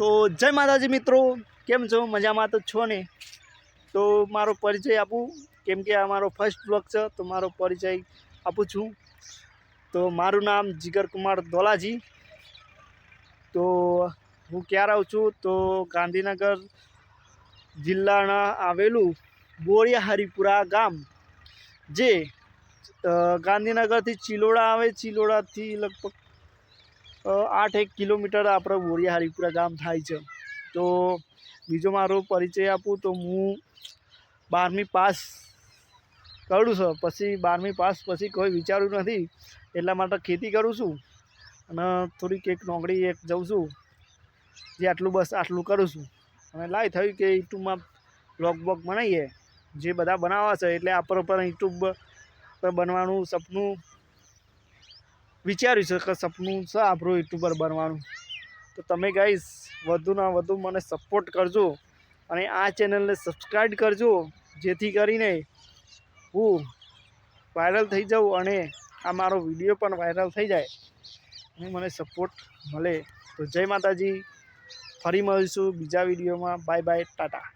તો જય માતાજી મિત્રો, કેમ છો? મજામાં તો છો ને? તો મારો પરિચય આપું, કેમ કે આ મારો ફર્સ્ટ બ્લોગ છે, તો મારો પરિચય આપું છું. તો મારું નામ જીગર કુમાર દોલાજી. તો હું ક્યાં રહું છું? તો ગાંધીનગર જિલ્લાના આવેલું બોરિયા હરિપુરા ગામ, જે ગાંધીનગરથી ચિલોડા આવે, ચિલોડાથી લગભગ 8-1 કિલોમીટર આપણે બોરિયા હરિપુરા ગામ થાય છે. તો બીજો મારો પરિચય આપું તો હું 12મી પાસ કરું છું. પછી 12મી પાસ પછી કોઈ વિચાર્યું નથી, એટલા માટે ખેતી કરું છું અને થોડીક એક નોકરી એક જાઉં છું, જે આટલું કરું છું. અને લાઈ થયું કે યુટ્યુબમાં બ્લોગ બનાવીએ, જે બધા બનાવવા છે, એટલે આપણે પણ યુટ્યુબ પર બનવાનું સપનું વિચાર્યું છે કે સપનું છે આપણું યુટ્યુબર બનવાનું. તો તમે ગાઈસ વધુના વધુ મને સપોર્ટ કરજો અને આ ચેનલને સબસ્ક્રાઈબ કરજો, જેથી કરીને હું વાયરલ થઈ જાઉં અને આ મારો વિડીયો પણ વાયરલ થઈ જાય અને મને સપોર્ટ મળે. તો જય માતાજી, ફરી મળીશું બીજા વિડીયોમાં. Bye bye, Tata.